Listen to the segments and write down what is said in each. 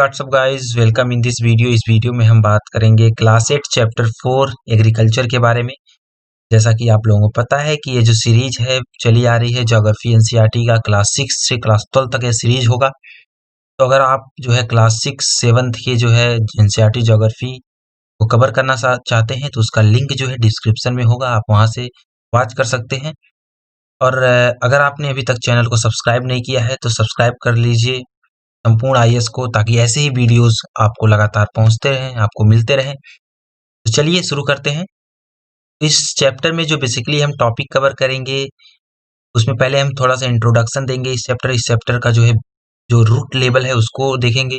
WhatsApp guys, welcome in this video. इस video में हम बात करेंगे क्लास 8 चैप्टर 4 एग्रीकल्चर के बारे में। जैसा कि आप लोगों को पता है कि ये जो सीरीज है चली आ रही है ज्योग्राफी एनसीईआरटी का क्लास 6 से क्लास 12 तक ये सीरीज होगा। तो अगर आप जो है क्लास 6 7th के जो है एनसीईआरटी ज्योग्राफी को कवर करना चाहते हैं तो उसका लिंक जो है डिस्क्रिप्शन में होगा, आप वहाँ से वॉच कर सकते हैं। और अगर आपने अभी तक चैनल को सब्सक्राइब नहीं किया है तो सब्सक्राइब कर लीजिए संपूर्ण आईएएस को, ताकि ऐसे ही वीडियोस आपको लगातार पहुंचते रहें, आपको मिलते रहें। तो चलिए शुरू करते हैं। इस चैप्टर में जो बेसिकली हम टॉपिक कवर करेंगे उसमें पहले हम थोड़ा सा इंट्रोडक्शन देंगे इस चैप्टर का जो है जो रूट लेवल है उसको देखेंगे।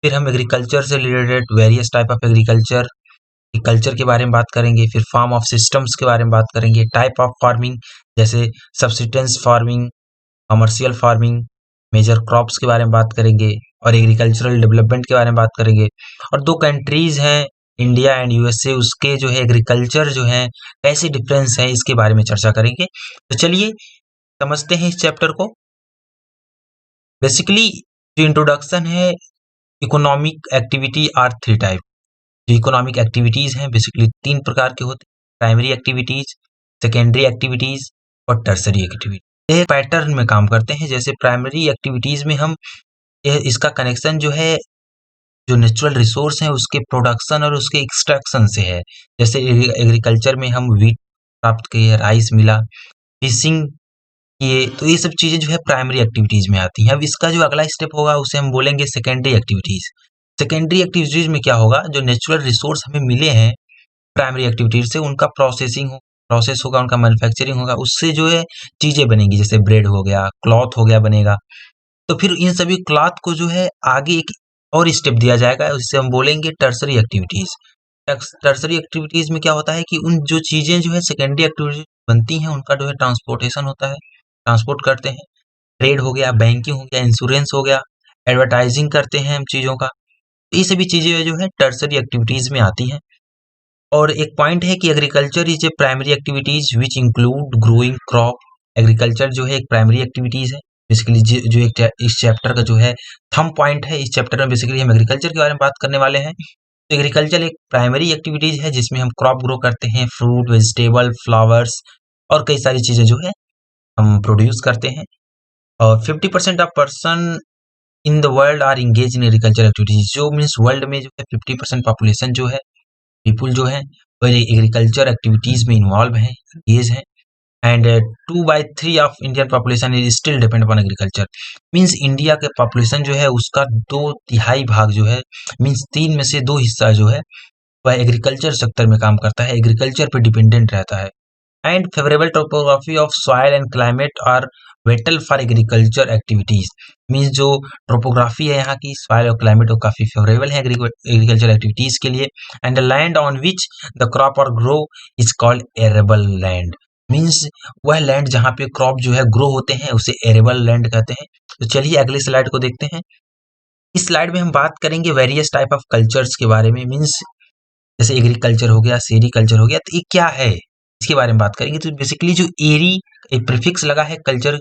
फिर हम एग्रीकल्चर से related various type of culture के बारे में बात करेंगे। फिर फार्म ऑफ सिस्टम्स के बारे में बात करेंगे, टाइप ऑफ फार्मिंग जैसे subsistence farming, commercial farming, major crops के बारे में बात करेंगे और एग्रीकल्चरल डेवलपमेंट के बारे में बात करेंगे। और दो कंट्रीज हैं इंडिया एंड यूएसए, उसके जो है एग्रीकल्चर जो है कैसे डिफरेंस है इसके बारे में चर्चा करेंगे। तो चलिए समझते हैं इस चैप्टर को। बेसिकली जो इंट्रोडक्शन है, economic activity are three type. जो इकोनॉमिक एक्टिविटीज हैं बेसिकली तीन प्रकार के होते हैं: प्राइमरी एक्टिविटीज, सेकेंडरी एक्टिविटीज और टर्सरी एक्टिविटीज। ये पैटर्न में काम करते हैं। जैसे प्राइमरी एक्टिविटीज में हम इसका कनेक्शन जो है जो नेचुरल रिसोर्स है उसके प्रोडक्शन और उसके एक्सट्रैक्शन से है। जैसे एग्रीकल्चर में हम वीट प्राप्त किए, राइस मिला, फिशिंग किए, तो ये सब चीजें जो है प्राइमरी एक्टिविटीज में आती हैं। अब इसका जो अगला स्टेप होगा उसे हम बोलेंगे सेकेंडरी एक्टिविटीज। सेकेंडरी एक्टिविटीज में क्या होगा, जो नेचुरल रिसोर्स हमें मिले हैं प्राइमरी एक्टिविटीज से, उनका प्रोसेस होगा, उनका मैन्युफैक्चरिंग होगा, उससे जो है चीजें बनेगी। जैसे ब्रेड हो गया, क्लॉथ हो गया बनेगा। तो फिर इन सभी क्लॉथ को जो है आगे एक और स्टेप दिया जाएगा, जिसे हम बोलेंगे टर्सरी एक्टिविटीज। टर्सरी एक्टिविटीज में क्या होता है कि उन जो चीजें जो है सेकेंडरी एक्टिविटीज बनती हैं उनका जो है ट्रांसपोर्टेशन होता है, ट्रांसपोर्ट करते हैं। ट्रेड हो गया, बैंकिंग हो गया, इंश्योरेंस हो गया, एडवर्टाइजिंग करते हैं हम चीजों का। ये सभी चीजें जो है टर्सरी एक्टिविटीज में आती हैं। और एक पॉइंट है कि agriculture is a primary activities which include growing crop. Agriculture जो है एक प्राइमरी एक्टिविटीज है। बेसिकली जो एक इस चैप्टर का जो है थंब पॉइंट है, इस चैप्टर में बेसिकली हम एग्रीकल्चर के बारे में बात करने वाले हैं। तो एग्रीकल्चर एक प्राइमरी एक्टिविटीज है जिसमें हम क्रॉप ग्रो करते हैं, फ्रूट, वेजिटेबल, फ्लावर्स और कई सारी चीजें जो है हम प्रोड्यूस करते हैं। और 50% of person in the world are engage in agriculture activities. जो मीन्स वर्ल्ड में जो है 50% पॉपुलेशन जो है, पीपुल जो है वो एग्रीकल्चर एक्टिविटीज में इन्वॉल्व हैं, इंगेज हैं। And 2/3 of Indian population is still depend upon agriculture. Means India के पॉपुलेशन जो है उसका 2/3 भाग जो है, मीन्स 3 में से 2 हिस्सा जो है वह एग्रीकल्चर सेक्टर में काम करता है, एग्रीकल्चर पर डिपेंडेंट रहता है। And favourable topography of soil and climate are vital for agriculture activities. Means जो टोपोग्राफी है यहाँ की, सॉइल और क्लाइमेट, वो काफी फेवरेबल है एग्रीकल्चर एक्टिविटीज के लिए। And the land on which the crop are grow is called arable land. Means वह लैंड जहाँ पे क्रॉप जो है ग्रो होते हैं उसे एरेबल लैंड कहते हैं। तो चलिए अगले स्लाइड को देखते हैं। इस स्लाइड में हम बात करेंगे वेरियस टाइप ऑफ कल्चर्स के बारे में। मीन्स जैसे एग्रीकल्चर हो गया, सेरीकल्चर हो गया, तो ये क्या है इसके बारे में बात करेंगे। तो बेसिकली जो एरी एक प्रीफिक्स लगा है कल्चर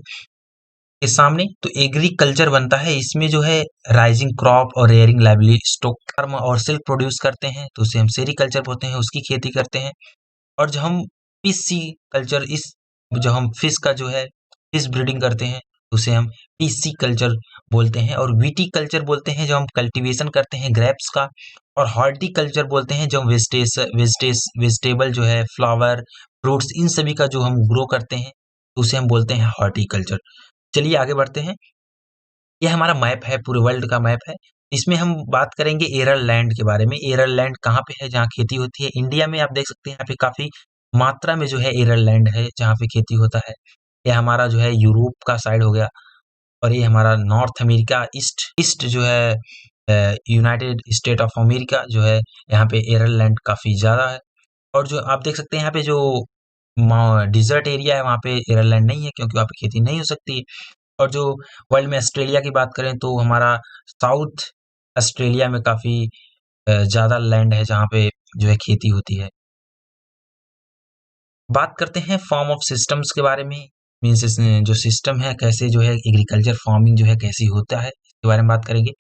के सामने, तो एग्रीकल्चर बनता है। इसमें जो है राइजिंग क्रॉप और रेयरिंग लाइवली स्टॉक फार्म और सिल्क प्रोड्यूस करते हैं, तो उसे हम सेरीकल्चर बोलते हैं, उसकी खेती करते हैं। और जो हम पीसी कल्चर, इस जो हम फिश का जो है फिश ब्रीडिंग करते हैं उसे हम पीसी कल्चर बोलते हैं। और वीटी कल्चर बोलते हैं जो हम कल्टीवेशन करते हैं ग्रेप्स का। और हॉर्टिकल्चर बोलते हैं जो हम वेजिटेबल जो है, फ्लावर, फ्रूट्स, इन सभी का जो हम ग्रो करते हैं उसे हम बोलते हैं हॉर्टिकल्चर। चलिए आगे बढ़ते हैं। यह हमारा मैप है, पूरे वर्ल्ड का मैप है। इसमें हम बात करेंगे एरल लैंड के बारे में। एरल लैंड कहाँ पे है जहाँ खेती होती है? इंडिया में आप देख सकते हैं यहाँ पे काफी मात्रा में जो है एरल लैंड है जहाँ पे खेती होता है। यह हमारा जो है यूरोप का साइड हो गया, और ये हमारा नॉर्थ अमेरिका, ईस्ट जो है यूनाइटेड स्टेट ऑफ अमेरिका जो है, यहाँ पे एरल लैंड काफी ज्यादा है। और जो आप देख सकते हैं यहाँ पे जो डिजर्ट एरिया है वहाँ पे एरल लैंड नहीं है, क्योंकि वहाँ पे खेती नहीं हो सकती। और जो वर्ल्ड में ऑस्ट्रेलिया की बात करें तो हमारा साउथ ऑस्ट्रेलिया में काफी ज्यादा लैंड है जहाँ पे जो है खेती होती है। बात करते हैं फॉर्म ऑफ सिस्टम्स के बारे में। मीन्स जो सिस्टम है कैसे जो है एग्रीकल्चर फार्मिंग जो है कैसी होता है इसके बारे में बात करेंगे।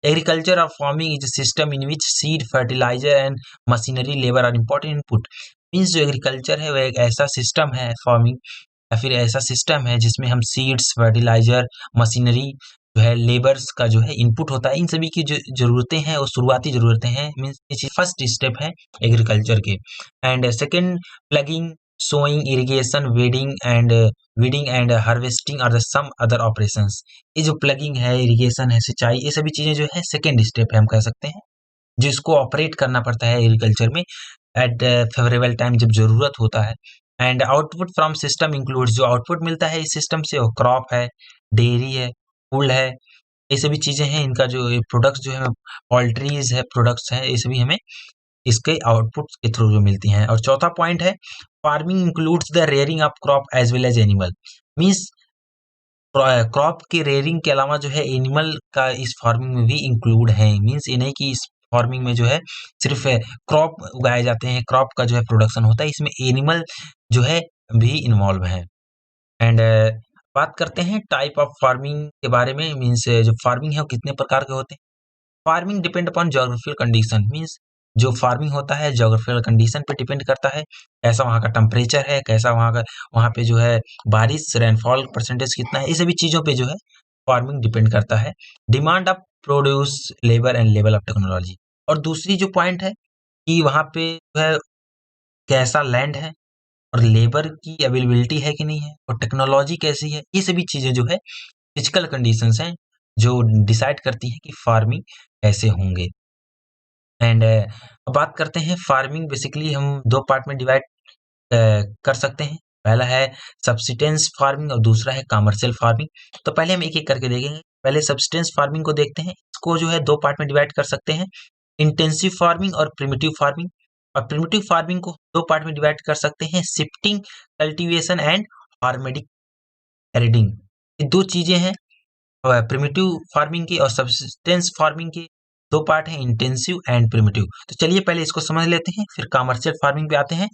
एग्रीकल्चर और farming is a system in which seed, fertiliser and machinery labour are important input. Means जो एग्रीकल्चर है वो एक ऐसा सिस्टम है, फार्मिंग या फिर ऐसा सिस्टम है जिसमें हम सीड्स, फर्टिलाइजर, मशीनरी जो है, लेबर्स का जो है इनपुट होता है। इन सभी की जो ज़रूरतें हैं वो शुरुआती ज़रूरतें हैं, मीन्स ये फर्स्ट स्टेप है एग्रीकल्चर के। And second, ploughing, sowing, irrigation, weeding and harvesting are the some other operations. ये जो प्लगिंग है, इरिगेशन है, सिंचाई, ये सभी चीज़ें जो है सेकेंड स्टेप है, हम कह सकते हैं, जिसको ऑपरेट करना पड़ता है एग्रीकल्चर में एट फेवरेबल टाइम, जब ज़रूरत होता है। And output from system includes, जो आउटपुट मिलता है इस सिस्टम से वो क्रॉप है, डेयरी है, फूड है, ये सभी चीज़ें हैं। इनका जो प्रोडक्ट्स जो है, पोल्ट्रीज है, प्रोडक्ट्स हैं, ये सभी हमें इसके आउटपुट के थ्रू जो मिलती हैं। और चौथा पॉइंट है, farming includes the rearing of crop as well as animal. Means crop के रेयरिंग के अलावा जो है एनिमल का इस फार्मिंग में भी इंक्लूड है। मीन्स ये नहीं कि इस फार्मिंग में जो है सिर्फ क्रॉप उगाए जाते हैं, क्रॉप का जो है प्रोडक्शन होता है, इसमें एनिमल जो है भी इन्वॉल्व है। एंड बात करते हैं टाइप ऑफ फार्मिंग के बारे में। मीन्स जो फार्मिंग है वो कितने प्रकार के होते हैं। Farming depend upon geographical condition. Means जो फार्मिंग होता है ज्योग्राफिकल कंडीशन पे डिपेंड करता है, कैसा वहाँ का टेम्परेचर है, कैसा वहाँ पे जो है बारिश, रेनफॉल परसेंटेज कितना है, ये सभी चीज़ों पे जो है फार्मिंग डिपेंड करता है। Demand of produce, labour and level of technology. और दूसरी जो पॉइंट है कि वहाँ पे जो है कैसा लैंड है, और लेबर की अवेलेबिलिटी है कि नहीं है, और टेक्नोलॉजी कैसी है, ये सभी चीज़ें जो है फिजिकल कंडीशंस हैं जो डिसाइड करती हैं कि फार्मिंग कैसे होंगे। एंड अब बात करते हैं फार्मिंग, बेसिकली हम दो पार्ट में डिवाइड कर सकते हैं। पहला है सब्सिस्टेंस फार्मिंग और दूसरा है कमर्शियल फार्मिंग। तो पहले हम एक एक करके देखेंगे। पहले सब्सिस्टेंस फार्मिंग को देखते हैं। इसको जो है दो पार्ट में डिवाइड कर सकते हैं, इंटेंसिव फार्मिंग और प्रिमिटिव फार्मिंग। और प्रिमिटिव फार्मिंग को दो पार्ट में डिवाइड कर सकते हैं, शिफ्टिंग कल्टीवेशन एंड हार्मेडिक हेरिडिंग। ये दो चीजें हैं प्रिमिटिव फार्मिंग की, और सब्सिस्टेंस फार्मिंग के दो पार्ट हैं, इंटेंसिव एंड प्रिमिटिव। तो चलिए पहले इसको समझ लेते हैं, फिर कमर्शियल फार्मिंग पे आते हैं।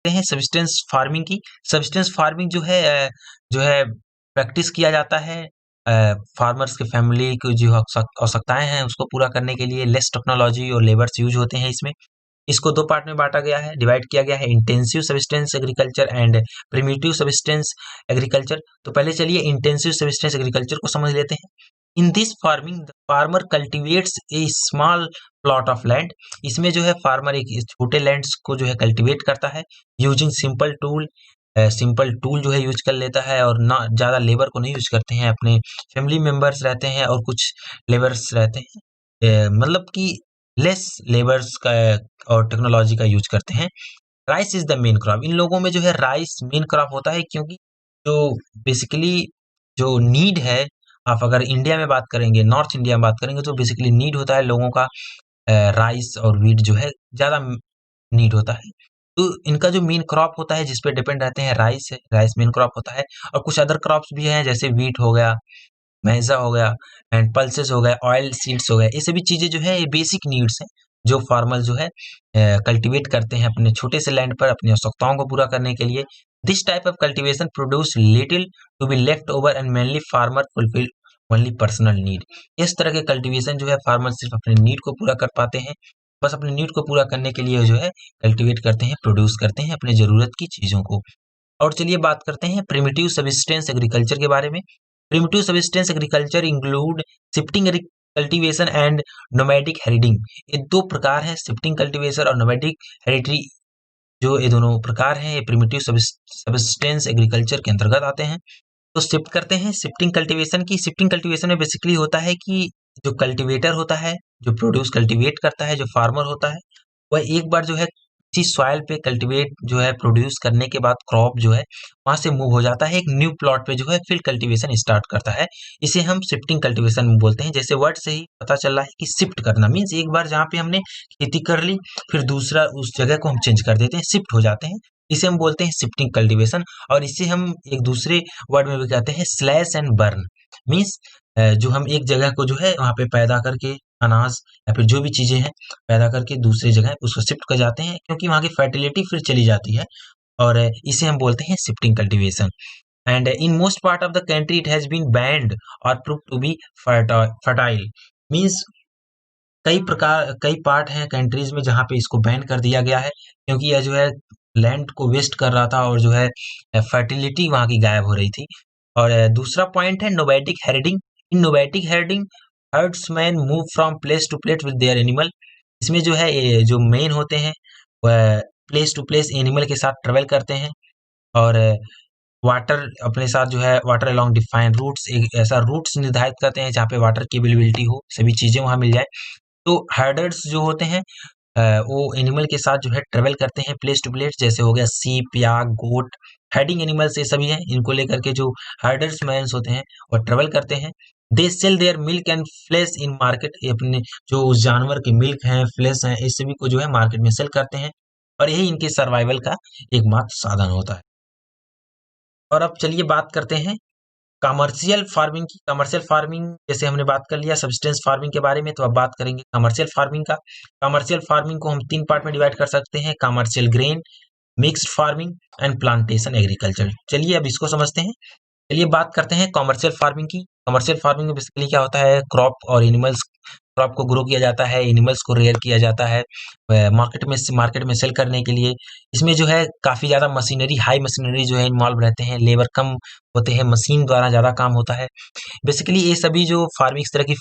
सब्सिस्टेंस फार्मिंग की। सब्सिस्टेंस फार्मिंग जो है प्रैक्टिस किया जाता है फार्मर्स के फैमिली की जो आवश्यकताएं हैं उसको पूरा करने के लिए। लेस टेक्नोलॉजी और लेबर्स यूज होते हैं इसमें। इसको दो पार्ट में बांटा गया है, डिवाइड किया गया है, intensive subsistence agriculture and primitive subsistence agriculture. तो पहले चलिए इंटेंसिव सब्सिस्टेंस एग्रीकल्चर को समझ लेते हैं। In this farming the farmer cultivates A small plot of land. इसमें जो है फार्मर एक छोटे लैंड्स को जो है कल्टिवेट करता है, यूजिंग सिंपल टूल जो है यूज कर लेता है, और ना ज़्यादा लेबर को नहीं यूज करते हैं। अपने फैमिली मेंबर्स रहते हैं और कुछ लेबर्स रहते हैं, मतलब कि लेस लेबर्स का और टेक्नोलॉजी का यूज करते हैं। Rice is the main crop. इन लोगों में जो है राइस मेन क्रॉप होता है, क्योंकि जो बेसिकली जो नीड है, आप अगर इंडिया में बात करेंगे, नॉर्थ इंडिया में बात करेंगे, तो बेसिकली नीड होता है लोगों का राइस और वीट जो है ज़्यादा नीड होता है। तो इनका जो मेन क्रॉप होता है जिस पे डिपेंड रहते हैं, राइस है, राइस मेन क्रॉप होता है। और कुछ अदर क्रॉप्स भी हैं, जैसे वीट हो गया, मैजा हो गया, एंड पल्सेस हो गए, ऑयल सीड्स हो गए। ये सभी चीज़ें जो है ये बेसिक नीड्स हैं जो फार्मर जो है कल्टीवेट करते हैं अपने छोटे से लैंड पर अपनी आवश्यकताओं को पूरा करने के लिए। This type of cultivation produce little to be left over and mainly farmer fulfil only personal need. इस तरह के कल्टीवेशन जो है फार्मर सिर्फ अपने नीड को पूरा कर पाते हैं, बस अपने नीड को पूरा करने के लिए जो है कल्टीवेट करते हैं, प्रोड्यूस करते हैं अपने ज़रूरत की चीज़ों को। और चलिए बात करते हैं प्रिमिटिव सब्सिस्टेंस एग्रीकल्चर के बारे में। Primitive subsistence agriculture include shifting cultivation and nomadic herding. ये दो प्रकार हैं, शिफ्टिंग कल्टीवेशन और नोमैडिक हेरिटरी। जो ये दोनों प्रकार हैं ये प्रिमिटिव सब्सिस्टेंस एग्रीकल्चर के अंतर्गत आते हैं। तो शिफ्ट करते हैं शिफ्टिंग कल्टीवेशन की। शिफ्टिंग कल्टीवेशन में बेसिकली होता है कि जो कल्टीवेटर होता है, जो प्रोड्यूस कल्टीवेट करता है, जो फार्मर होता है, वह एक बार जो है किसी सॉइल पे कल्टीवेट जो है प्रोड्यूस करने के बाद क्रॉप जो है वहां से मूव हो जाता है, एक न्यू प्लॉट पे जो है फिर कल्टीवेशन स्टार्ट करता है। इसे हम शिफ्टिंग कल्टीवेशन बोलते हैं। जैसे वर्ड से ही पता चल रहा है कि शिफ्ट करना मीन्स एक बार जहाँ पे हमने खेती कर ली, फिर दूसरा उस जगह को हम चेंज कर देते हैं, शिफ्ट हो जाते हैं। इसे हम बोलते हैं शिफ्टिंग कल्टीवेशन। और इसे हम एक दूसरे वर्ड में भी कहते हैं स्लैश एंड बर्न। मीन्स जो हम एक जगह को जो है वहाँ पे पैदा करके अनाज या फिर जो भी चीजें हैं पैदा करके दूसरी जगह उसको शिफ्ट कर जाते हैं, क्योंकि वहाँ की फर्टिलिटी फिर चली जाती है। और इसे हम बोलते हैं shifting cultivation. And in most part of the country it has been banned or prove to be fertile. Means कई पार्ट हैं कंट्रीज में जहाँ पे इसको बैन कर दिया गया है, क्योंकि यह जो है लैंड को वेस्ट कर रहा था और जो है फर्टिलिटी वहाँ की गायब हो रही थी। और दूसरा पॉइंट है nomadic herding. In nomadic herding herdsman move from place to place with their animal. इसमें जो है जो मेन होते हैं वह प्लेस टू प्लेस एनिमल के साथ ट्रेवल करते हैं और वाटर अपने साथ जो है वाटर अलोंग डिफाइन रूट्स, एक ऐसा रूट्स निर्धारित करते हैं जहाँ पे वाटर की अवेलेबिलिटी हो, सभी चीजें वहां मिल जाए। तो हर्डर्स जो होते हैं वो एनिमल के साथ जो है ट्रेवल करते हैं प्लेस टू प्लेस, जैसे हो गया सीप या गोट, हर्डिंग एनिमल्स ये सभी हैं। इनको लेकर के जो हर्डर्स मैन्स होते हैं वो ट्रेवल करते हैं। They sell their milk and flesh in market. ये अपने जो उस जानवर के मिल्क हैं, फ्लेश हैं, इस सभी को जो है मार्केट में सेल करते हैं और यही इनके सर्वाइवल का एकमात्र साधन होता है। और अब चलिए बात करते हैं कमर्शियल फार्मिंग की। कमर्शियल फार्मिंग जैसे हमने बात कर लिया सब्सटेंस फार्मिंग के बारे में, तो अब बात करेंगे कमर्शियल फार्मिंग का। कमर्शियल फार्मिंग को हम 3 पार्ट में डिवाइड कर सकते हैं, commercial grain, mixed farming and plantation agriculture. चलिए अब इसको समझते हैं। चलिए बात करते हैं कमर्शियल फार्मिंग की। कमर्शियल फार्मिंग में बेसिकली क्या होता है, क्रॉप और एनिमल्स, क्रॉप को ग्रो किया जाता है, एनिमल्स को रेयर किया जाता है मार्केट में सेल करने के लिए। इसमें जो है काफी ज्यादा मशीनरी, हाई मशीनरी जो है इन्वॉल्व रहते हैं, लेबर कम होते हैं, मशीन द्वारा ज्यादा काम होता है। बेसिकली ये सभी जो फार्मिंग, इस तरह की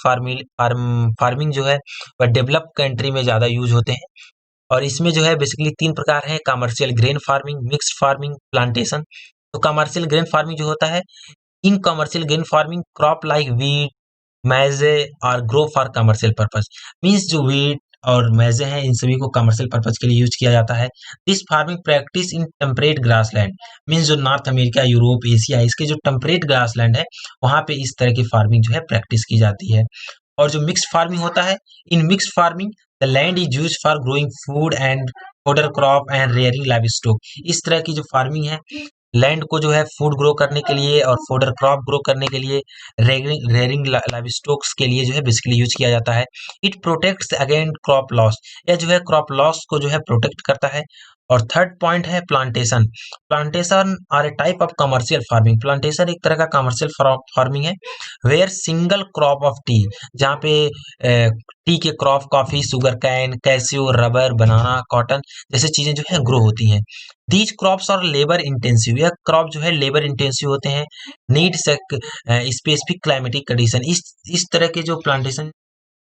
फार्मिंग जो है वह डेवलप कंट्री में ज्यादा यूज होते हैं। और इसमें जो है बेसिकली 3 प्रकार हैं, commercial grain farming, mixed farming, plantation. तो कमर्शियल ग्रेन फार्मिंग जो होता है, in commercial grain farming crop like wheat, maize are grow for commercial purpose. Means जो वीट और मैजे हैं इन सभी को कमर्शियल पर्पस के लिए यूज किया जाता है। This farming practice in temperate grassland, means जो नॉर्थ अमेरिका, यूरोप, एशिया, इसके जो टेम्परेट ग्रासलैंड है वहां पे इस तरह की फार्मिंग जो है प्रैक्टिस की जाती है। और जो मिक्स फार्मिंग होता है, in mix farming the land is use for growing food and fodder crop and rearing live stock. इस तरह की जो फार्मिंग है, लैंड को जो है फूड ग्रो करने के लिए और फोडर क्रॉप ग्रो करने के लिए, रेयरिंग लाइव स्टॉक्स के लिए जो है बेसिकली यूज किया जाता है। It protects against crop loss, यह जो है क्रॉप लॉस को जो है प्रोटेक्ट करता है। और थर्ड पॉइंट है plantation. Plantation are a type of commercial farming. Plantation एक तरह का कमर्शियल फार्मिंग है, where single crop of tea, जहाँ पे टी के crop, coffee, sugar cane, cashew, rubber, banana, cotton जैसे चीजें जो है ग्रो होती हैं। These crops are labour intensive, यह क्रॉप जो है लेबर इंटेंसिव होते हैं। नीड स्पेसिफिक क्लाइमेटिक कंडीशन, इस तरह के जो प्लांटेशन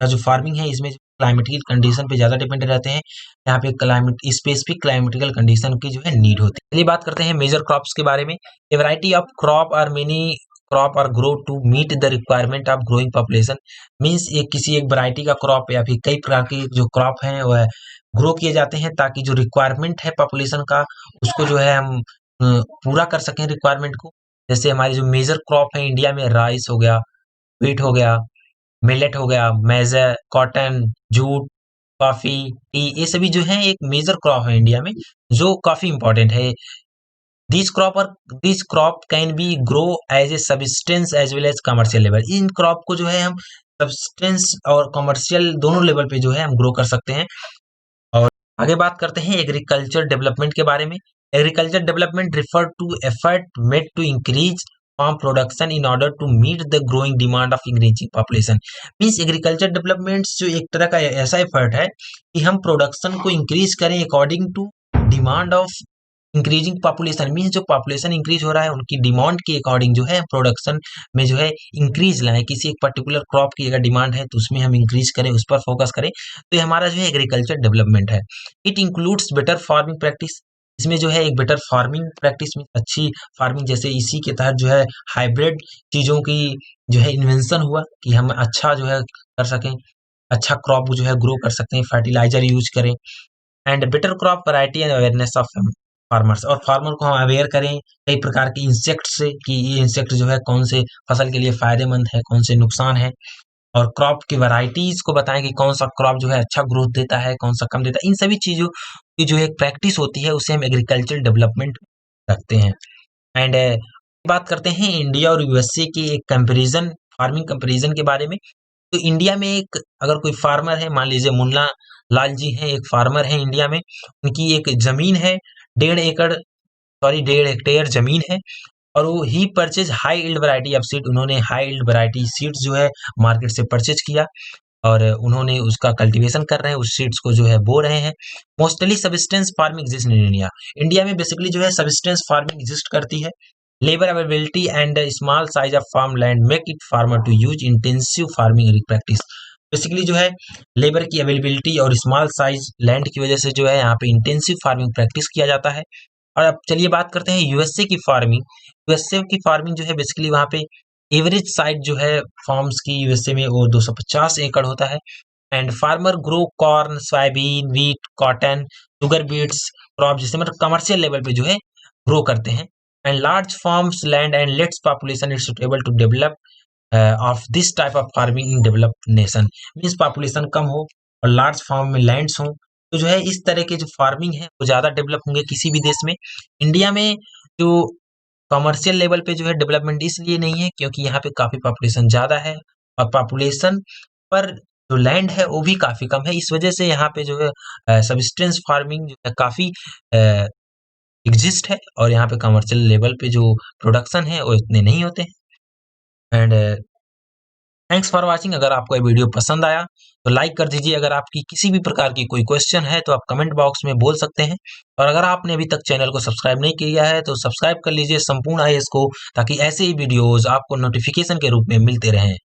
का जो फार्मिंग है इसमें क्लाइमेटिक कंडीशन पे ज्यादा डिपेंड रहते हैं। यहाँ पे क्लाइमेट स्पेसिफिक क्लाइमेटिकल कंडीशन की जो है नीड होती है। चलिए बात करते हैं मेजर क्रॉप्स के बारे में। ए वैरायटी ऑफ क्रॉप और many crop are grow to meet the requirement of growing population. Means एक किसी एक वैरायटी का क्रॉप या फिर कई प्रकार के जो क्रॉप हैं वह ग्रो किए जाते हैं ताकि जो रिक्वायरमेंट है पॉपुलेशन का उसको जो है हम पूरा कर सकें रिक्वायरमेंट को। जैसे हमारी जो मेजर क्रॉप है इंडिया में, राइस हो गया, व्हीट हो गया, मिलेट हो गया, मेजा, कॉटन, जूट, कॉफी, टी, ये सभी जो है एक मेजर क्रॉप है इंडिया में जो काफी इंपॉर्टेंट है। This crop can be grow as a substance as well as commercial level. इन क्रॉप को जो है हम सब्सटेंस और कमर्शियल दोनों लेवल पे जो है हम ग्रो कर सकते हैं। और आगे बात करते हैं एग्रीकल्चर डेवलपमेंट के बारे में। Agriculture development refer to effort made to increase farm production in order to meet the growing demand of increasing population। Means agriculture development जो एक तरह का ऐसा एफर्ट है कि हम प्रोडक्शन को इंक्रीज करें according to demand of increasing population. Means जो पॉपुलेशन इंक्रीज हो रहा है उनकी डिमांड के अकॉर्डिंग जो है प्रोडक्शन में जो है इंक्रीज लाएं। किसी एक पर्टिकुलर क्रॉप की अगर डिमांड है तो उसमें हम इंक्रीज करें, उस पर फोकस करें, तो ये हमारा जो है एग्रीकल्चर डेवलपमेंट है। It includes better farming practice. इसमें जो है एक बेटर फार्मिंग प्रैक्टिस में अच्छी फार्मिंग, जैसे इसी के तहत जो है हाइब्रिड चीजों की जो है इन्वेंशन हुआ कि हम अच्छा जो है कर सकें, अच्छा क्रॉप जो है ग्रो कर सकते हैं, फर्टिलाइजर यूज करें। And better crop variety and awareness of farmers, और फार्मर को हम अवेयर करें कई प्रकार के इंसेक्ट से कि ये इंसेक्ट जो है कौन से फसल के लिए फायदेमंद है, कौन से नुकसान है। और क्रॉप की वैरायटीज को बताएं कि कौन सा क्रॉप जो है अच्छा ग्रोथ देता है, कौन सा कम देता है। इन सभी चीजों की जो एक प्रैक्टिस होती है उसे हम एग्रीकल्चर डेवलपमेंट रखते हैं। एंड बात करते हैं इंडिया और यूएसए की एक कंपैरिजन, फार्मिंग कंपैरिजन के बारे में। तो इंडिया में एक अगर कोई फार्मर है, मान लीजिए मुन्ना लाल जी हैं, एक फार्मर है इंडिया में, उनकी एक जमीन है 1.5 हेक्टेयर जमीन है और वो ही purchase high yield variety of seed. उन्होंने हाई इल्ड वैरायटी सीड्स जो है मार्केट से परचेज किया और उन्होंने उसका कल्टीवेशन कर रहे हैं, उस सीड्स को जो है बो रहे हैं। Mostly subsistence farming exist in India. India में बेसिकली जो है सब्सिस्टेंस फार्मिंग एग्जिस्ट करती है। Labour availability and small size of farm land make it farmer to use intensive farming practice. Basically जो है लेबर की अवेलेबिलिटी और स्मॉल साइज लैंड की वजह से जो है यहाँ पे इंटेंसिव फार्मिंग प्रैक्टिस किया जाता है। और अब चलिए बात करते हैं यूएसए की फार्मिंग। यूएसए की फार्मिंग जो है बेसिकली वहाँ पे एवरेज साइज जो है फार्म्स की यूएसए में वो 250 एकड़ होता है। And farmer grow corn, soybean, wheat, cotton, sugar beets crop, जिससे मतलब कमर्शियल लेवल पे जो है ग्रो करते हैं। And large farms land and less population is suitable to develop of this type of farming in developed nation. Means population कम हो और लार्ज फार्म में लैंड्स हो तो जो है इस तरह के जो फार्मिंग है वो ज़्यादा डेवलप होंगे किसी भी देश में। इंडिया में जो कमर्शियल लेवल पे जो है डेवलपमेंट इसलिए नहीं है क्योंकि यहाँ पे काफ़ी पॉपुलेशन ज़्यादा है और पॉपुलेशन पर जो लैंड है वो भी काफ़ी कम है। इस वजह से यहाँ पे जो है सब्सिस्टेंस फार्मिंग जो है काफ़ी एग्जिस्ट है और यहाँ पे कमर्शियल लेवल पे जो प्रोडक्शन है वो इतने नहीं होते हैं। And thanks for watching. अगर आपको ये वीडियो पसंद आया तो लाइक कर दीजिए। अगर आपकी किसी भी प्रकार की कोई क्वेश्चन है तो आप कमेंट बॉक्स में बोल सकते हैं। और अगर आपने अभी तक चैनल को सब्सक्राइब नहीं किया है तो सब्सक्राइब कर लीजिए संपूर्ण आईएएस को, ताकि ऐसे ही वीडियोस आपको नोटिफिकेशन के रूप में मिलते रहें।